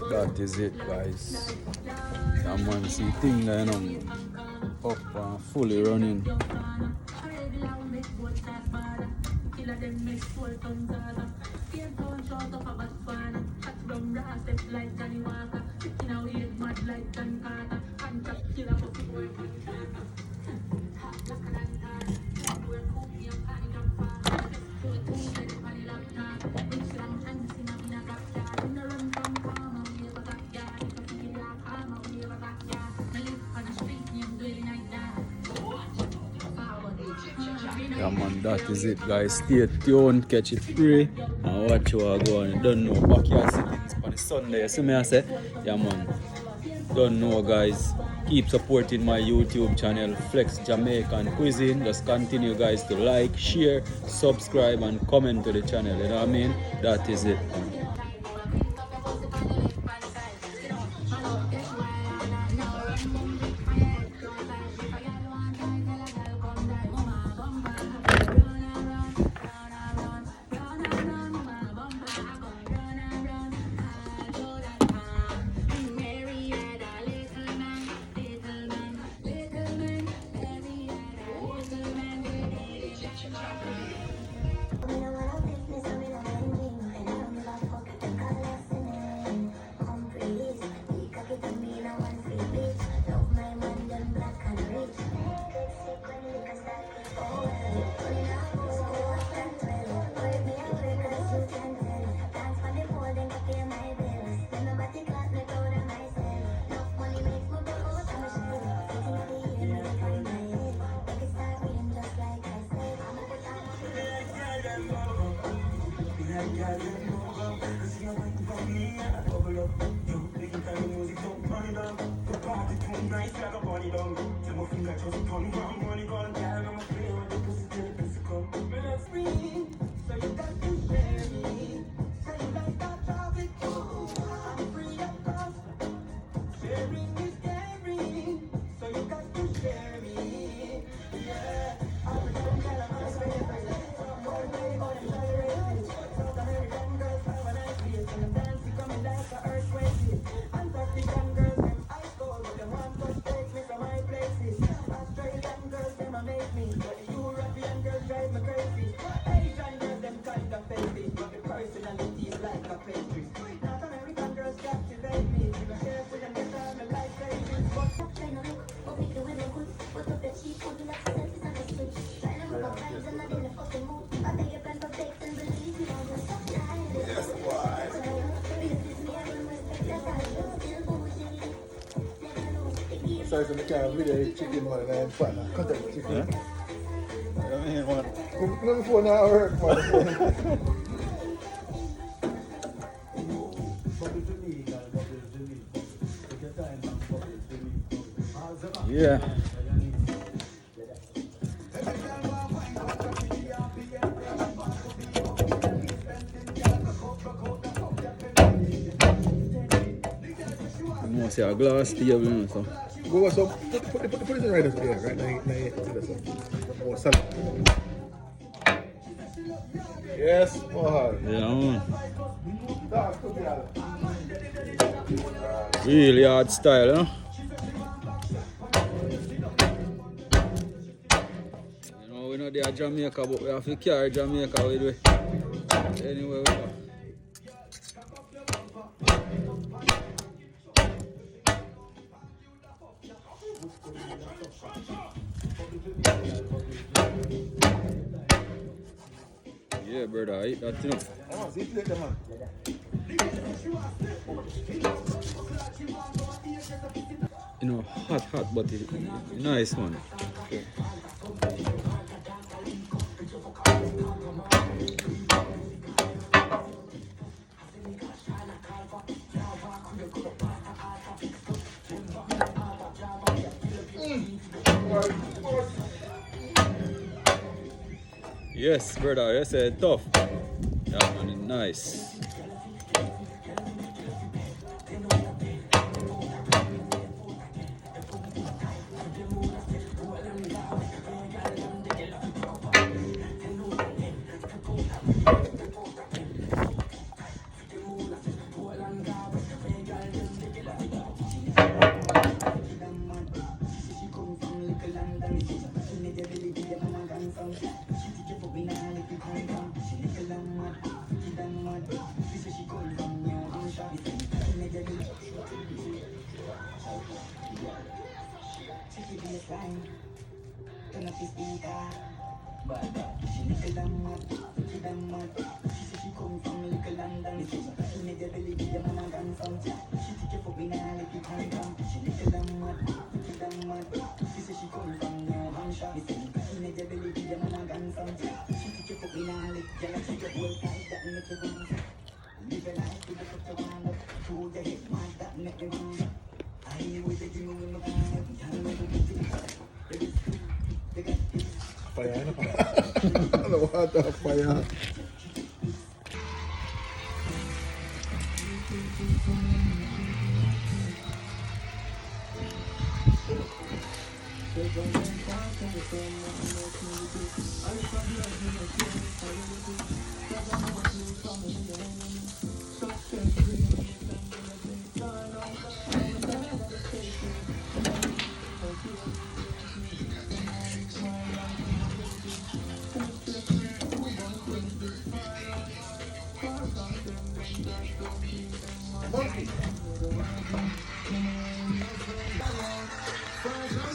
That is it, guys. Yeah, man, see thing there, up and fully running. Yeah, man, that is it, guys. Stay tuned, catch it free, and watch what I go on. Don't know, backyard sittings on the Sunday. You see me, I say, yeah, man. Don't know, guys. Keep supporting my YouTube channel, Flex Jamaican Cuisine. Just continue, guys, to like, share, subscribe, and comment to the channel. You know what I mean? That is it, man. Sorry, so I can't video chicken man and I had fun. Cut that chicken. Yeah? I mean, what? No, the phone now work, man. Yeah. You know, see a glass table, you know, so. Go so put it right there, right now. Oh, son. Yes, oh. Yeah, man. Really hard style, you know? You know, we know they are Jamaica, but we have to carry Jamaica with we. Anyway, we go. Yeah, brother, I eat that, you know. Oh, see it later, man. You know, hot, but it's nice, man. Okay. Yes, brother, you said tough. Yeah, man, it's nice. Fire, you know? The water fire.